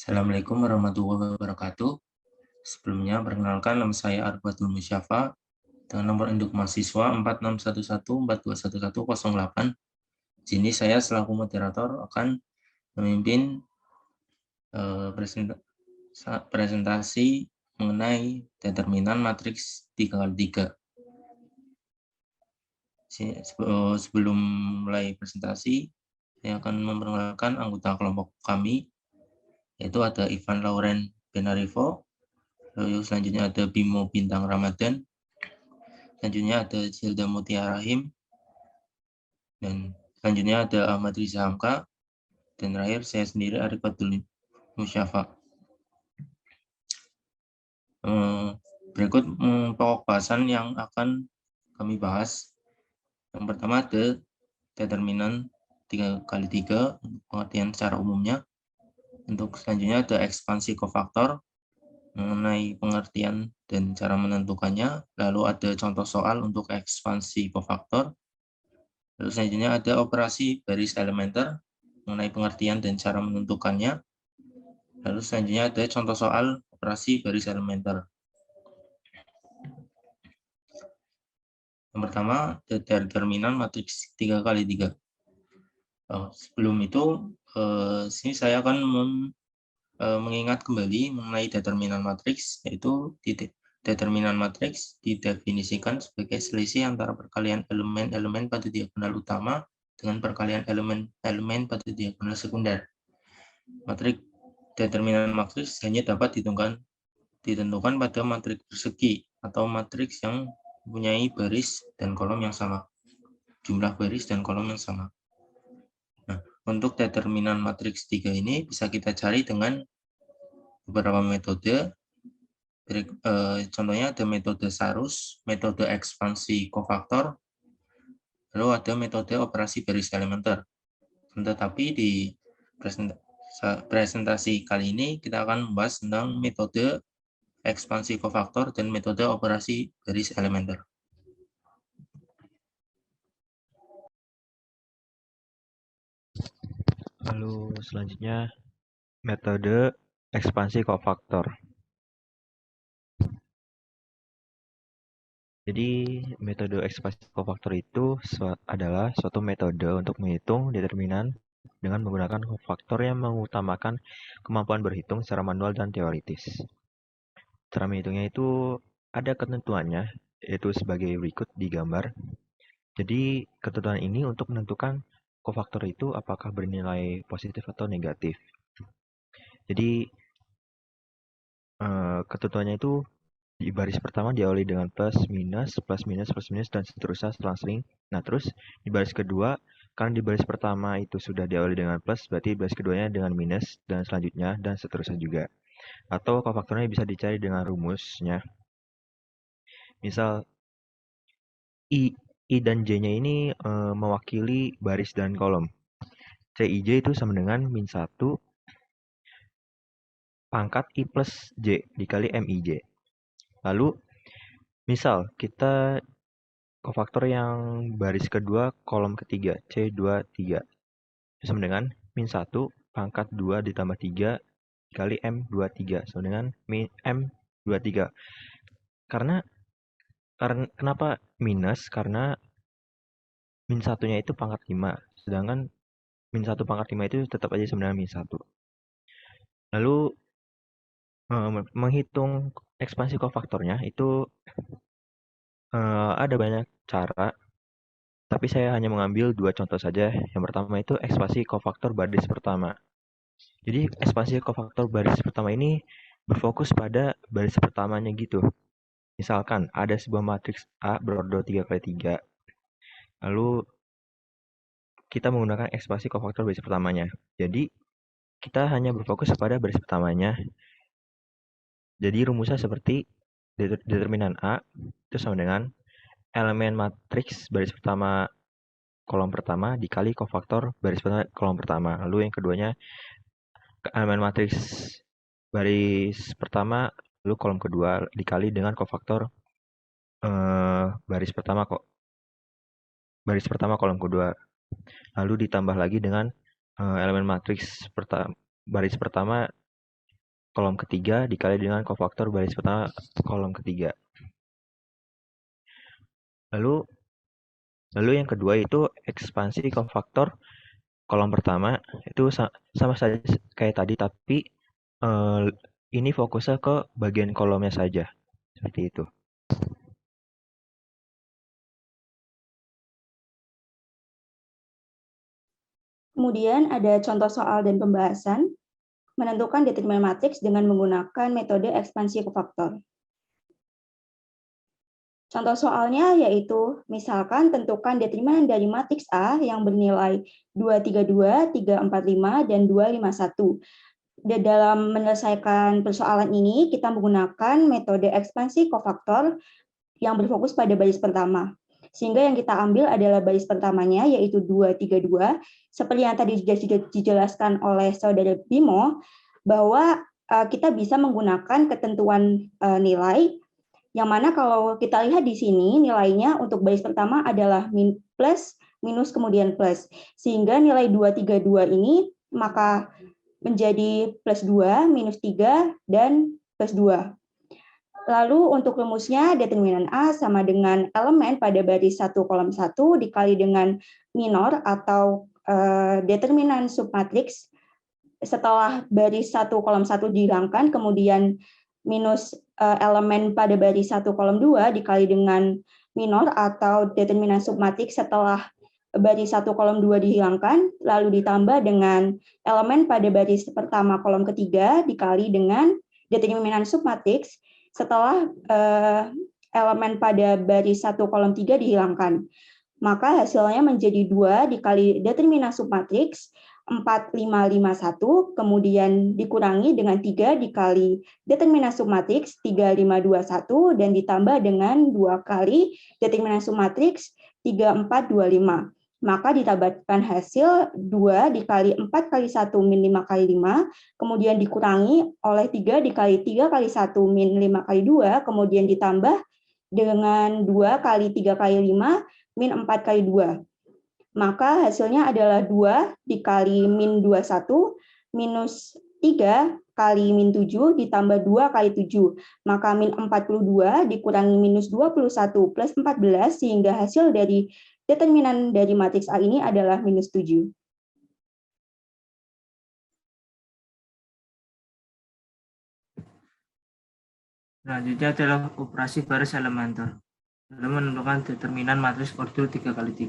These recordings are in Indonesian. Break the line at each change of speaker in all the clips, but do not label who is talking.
Assalamualaikum warahmatullahi wabarakatuh. Sebelumnya, perkenalkan nama saya Arbatul Musyafa dengan nomor induk mahasiswa 4611421108. Di sini saya selaku moderator akan memimpin presentasi mengenai determinan matriks 3x3. Sebelum mulai presentasi, saya akan memperkenalkan anggota kelompok kami, yaitu ada Ivan Lauren Benarivo, lalu selanjutnya ada Bimo Bintang Ramadan, selanjutnya ada Zilda Mutia Rahim, dan selanjutnya ada Ahmad Riza Hamka, dan terakhir saya sendiri Arifatul Musyafa. Berikut pokok bahasan yang akan kami bahas. Yang pertama ada determinan 3x3, pengertian secara umumnya. Untuk selanjutnya ada ekspansi kofaktor, mengenai pengertian dan cara menentukannya. Lalu ada contoh soal untuk ekspansi kofaktor. Lalu selanjutnya ada operasi baris elementer, mengenai pengertian dan cara menentukannya. Lalu selanjutnya ada contoh soal operasi baris elementer. Yang pertama, determinan matriks 3x3. Sebelum itu, sini saya akan mengingat kembali mengenai determinan matriks, yaitu determinan matriks didefinisikan sebagai selisih antara perkalian elemen-elemen pada diagonal utama dengan perkalian elemen-elemen pada diagonal sekunder. Matriks determinan matriks hanya dapat ditentukan pada matriks persegi atau matriks yang mempunyai baris dan kolom yang sama, jumlah baris dan kolom yang sama. Nah, untuk determinan matriks 3 ini bisa kita cari dengan beberapa metode. Contohnya ada metode Sarus, metode ekspansi kofaktor, lalu ada metode operasi baris elementer. Tetapi di presentasi kali ini kita akan membahas tentang metode ekspansi kofaktor dan metode operasi baris elementer.
Lalu selanjutnya metode ekspansi kofaktor. Jadi metode ekspansi kofaktor itu adalah suatu metode untuk menghitung determinan dengan menggunakan kofaktor yang mengutamakan kemampuan berhitung secara manual dan teoritis. Cara menghitungnya itu ada ketentuannya, yaitu sebagai berikut di gambar. Jadi ketentuan ini untuk menentukan kofaktor itu apakah bernilai positif atau negatif. Jadi ketentuannya itu di baris pertama diawali dengan plus minus, dan seterusnya selang-seling. Nah, terus di baris kedua, karena di baris pertama itu sudah diawali dengan plus, berarti baris keduanya dengan minus, dan selanjutnya, dan seterusnya juga. Atau kofaktornya bisa dicari dengan rumusnya. Misal, I dan J-nya ini mewakili baris dan kolom. CIJ itu sama dengan min 1 pangkat I plus J dikali MIJ. Lalu, misal kita kofaktor yang baris kedua kolom ketiga C23 itu sama dengan min 1 pangkat 2 ditambah 3 dikali M23 sama dengan min M23. Karena kenapa minus? Karena min 1-nya itu pangkat 5, sedangkan min 1 pangkat 5 itu tetap aja sama dengan min 1. Lalu menghitung ekspansi kofaktornya itu ada banyak cara, tapi saya hanya mengambil 2 contoh saja. Yang pertama itu ekspansi kofaktor baris pertama. Jadi ekspansi kofaktor baris pertama ini berfokus pada baris pertamanya gitu. Misalkan ada sebuah matriks A berordo 3x3. Lalu kita menggunakan ekspansi kofaktor baris pertamanya. Jadi kita hanya berfokus pada baris pertamanya. Jadi rumusnya seperti determinan A itu sama dengan elemen matriks baris pertama kolom pertama dikali kofaktor baris pertama kolom pertama. Lalu yang keduanya elemen matriks baris pertama lalu kolom kedua dikali dengan kofaktor baris pertama kolom kedua. Lalu ditambah lagi dengan elemen matriks baris pertama kolom ketiga dikali dengan kofaktor baris pertama kolom ketiga. Lalu yang kedua itu ekspansi kofaktor kolom pertama itu sama saja kayak tadi, tapi ini fokusnya ke bagian kolomnya saja. Seperti itu.
Kemudian ada contoh soal dan pembahasan. Menentukan determinan matriks dengan menggunakan metode ekspansi kofaktor. Contoh soalnya yaitu, misalkan tentukan determinan dari matriks A yang bernilai 232, 345, dan 251. Dalam menyelesaikan persoalan ini, kita menggunakan metode ekspansi kofaktor yang berfokus pada baris pertama. Sehingga yang kita ambil adalah baris pertamanya, yaitu 232. Seperti yang tadi dijelaskan oleh Saudara Bimo, bahwa kita bisa menggunakan ketentuan nilai, yang mana kalau kita lihat di sini nilainya untuk baris pertama adalah plus, minus, kemudian plus. Sehingga nilai 232 ini maka menjadi plus 2, minus 3, dan plus 2. Lalu untuk rumusnya determinan A sama dengan elemen pada baris 1 kolom 1 dikali dengan minor atau determinan submatriks setelah baris 1 kolom 1 dihilangkan, kemudian minus elemen pada baris 1 kolom 2 dikali dengan minor atau determinan submatriks setelah baris 1 kolom 2 dihilangkan, lalu ditambah dengan elemen pada baris pertama kolom ketiga dikali dengan determinan submatriks setelah elemen pada baris 1 kolom 3 dihilangkan. Maka hasilnya menjadi 2 dikali determinan submatriks 4551, kemudian dikurangi dengan 3 dikali determinan submatriks 3521, dan ditambah dengan 2 kali determinan submatriks 3425. Maka ditambahkan hasil 2 dikali 4 kali 1 min 5 kali 5, kemudian dikurangi oleh 3 dikali 3 kali 1 min 5 kali 2, kemudian ditambah dengan 2 kali 3 kali 5 min 4 kali 2. Maka hasilnya adalah 2 dikali min 21 minus 3 kali min 7 ditambah 2 kali 7. Maka min 42 dikurangi minus 21 plus 14, sehingga hasil dari determinan dari matriks A ini adalah minus 7.
Selanjutnya adalah operasi baris elementer. Dalam menentukan determinan matriks koridor 3x3.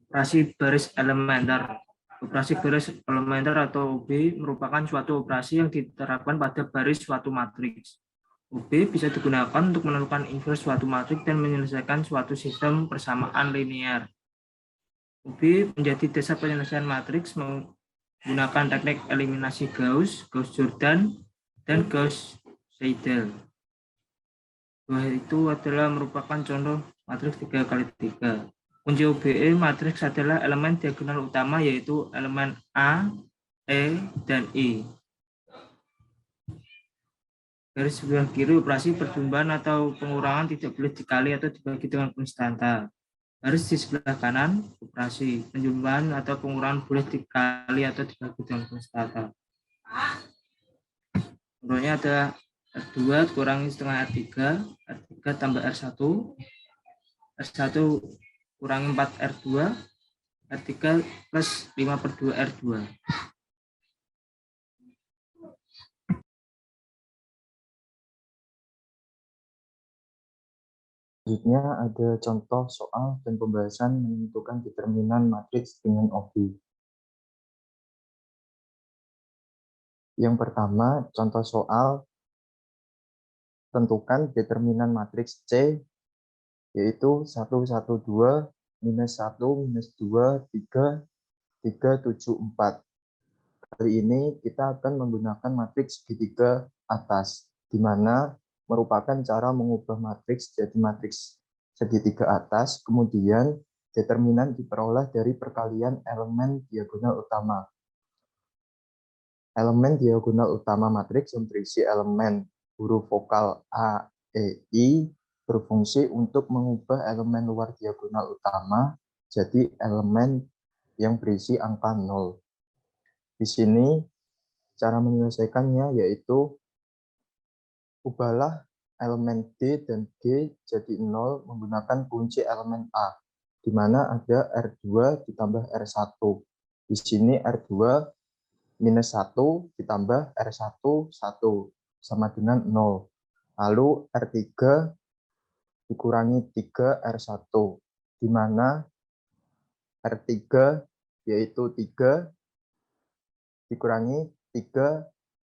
Operasi baris elementer. Operasi baris elementer atau OB merupakan suatu operasi yang diterapkan pada baris suatu matriks. OB bisa digunakan untuk menentukan inverse suatu matriks dan menyelesaikan suatu sistem persamaan linear. OB menjadi dasar penyelesaian matriks menggunakan teknik eliminasi Gauss, Gauss-Jordan, dan Gauss-Seidel. Bahwa itu adalah merupakan contoh matriks 3x3. Kunci OBE matriks adalah elemen diagonal utama, yaitu elemen A, E, dan I. Garis sebelah kiri operasi perjumlahan atau pengurangan tidak boleh dikali atau dibagi dengan konstanta. Garis di sebelah kanan operasi penjumlahan atau pengurangan boleh dikali atau dibagi dengan konstanta. Contohnya ada R2 kurangi setengah R3, R3 tambah R1, R1 kurangi 4 R2, R3 plus 5/2 R2.
Selanjutnya ada contoh soal dan pembahasan menentukan determinan matriks dengan OB. Yang pertama, contoh soal tentukan determinan matriks C, yaitu 1, 1, 2, minus 1, minus 2, 3, 3, 7, 4. Kali ini kita akan menggunakan matriks segitiga atas, di mana merupakan cara mengubah matriks jadi matriks segitiga atas, kemudian determinan diperoleh dari perkalian elemen diagonal utama. Elemen diagonal utama matriks yang berisi elemen huruf vokal A, E, I berfungsi untuk mengubah elemen luar diagonal utama jadi elemen yang berisi angka 0. Di sini cara menyelesaikannya yaitu ubahlah elemen D dan G jadi 0 menggunakan kunci elemen A, di mana ada R2 ditambah R1. Di sini R2 minus 1 ditambah R1 1 sama dengan 0. Lalu R3 dikurangi 3 R1, di mana R3 yaitu 3 dikurangi 3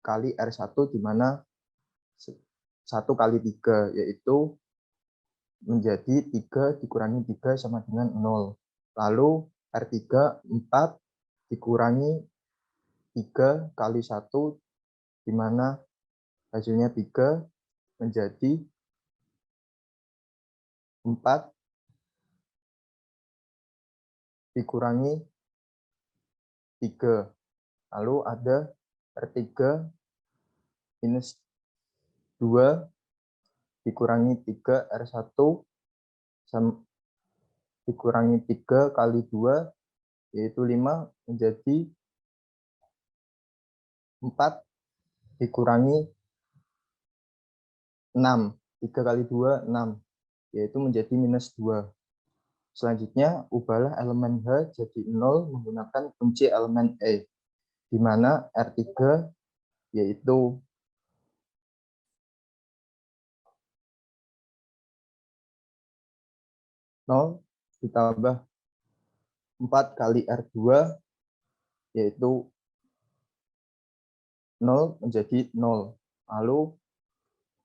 kali R1, di mana 1 kali 3 yaitu menjadi 3 dikurangi 3 sama dengan 0. Lalu R3 4 dikurangi 3 kali 1, di mana hasilnya 3 menjadi 4 dikurangi 3. Lalu ada R3 minus 2 dikurangi 3 R1 dikurangi 3 kali 2 yaitu 5 menjadi 4 dikurangi 6. 3 kali 2 6 yaitu menjadi minus 2. Selanjutnya ubahlah elemen H jadi 0 menggunakan kunci elemen E, di mana R3 yaitu 0 ditambah 4 kali R2 yaitu 0 menjadi 0. Lalu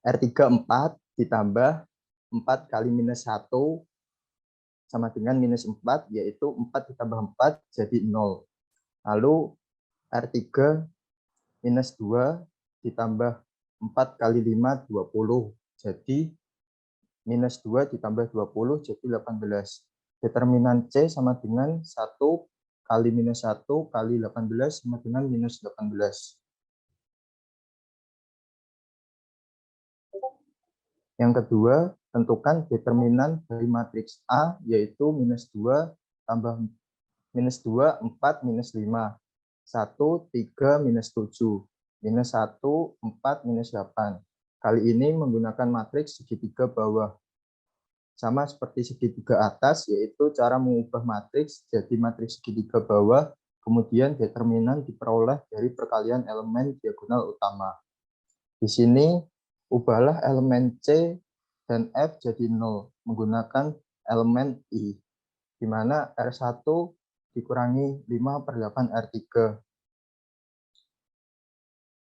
R3 4 ditambah 4 kali minus 1 sama dengan minus 4, yaitu 4 ditambah 4 jadi 0. Lalu R3 minus 2 ditambah 4 kali 5, 20. Jadi minus 2 ditambah 20 jadi 18. Determinan C sama dengan 1 kali minus 1 kali 18 sama dengan minus 18. Yang kedua, tentukan determinan dari matriks A, yaitu minus 2 tambah minus 2, 4, minus 5. 1, 3, minus 7. Minus 1, 4, minus 8. Kali ini menggunakan matriks segitiga bawah. Sama seperti segitiga atas, yaitu cara mengubah matriks jadi matriks segitiga bawah, kemudian determinan diperoleh dari perkalian elemen diagonal utama. Di sini, ubahlah elemen C dan F jadi 0 menggunakan elemen I, di mana R1 dikurangi 5 per 8 R3.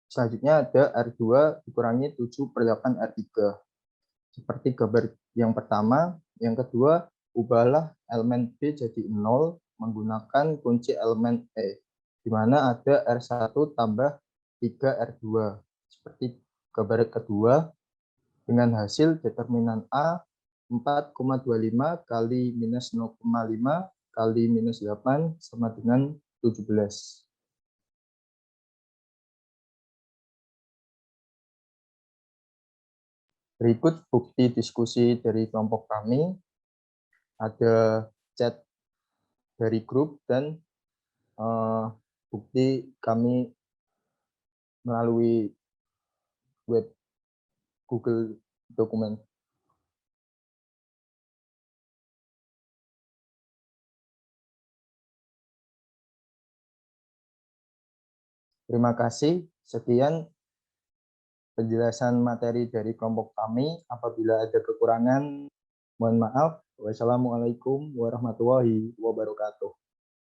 Selanjutnya ada R2 dikurangi 7 per 8 R3. Seperti gambar yang pertama. Yang kedua, ubahlah elemen B jadi 0 menggunakan kunci elemen E, di mana ada R1 tambah 3 R2. Seperti gambar kedua, dengan hasil determinan A 4,25 kali minus 0,5 kali minus 8 sama dengan 17. Berikut bukti diskusi dari kelompok kami. Ada chat dari grup dan bukti kami melalui web Google Dokumen. Terima kasih. Sekian penjelasan materi dari kelompok kami. Apabila ada kekurangan, mohon maaf. Wassalamualaikum warahmatullahi wabarakatuh.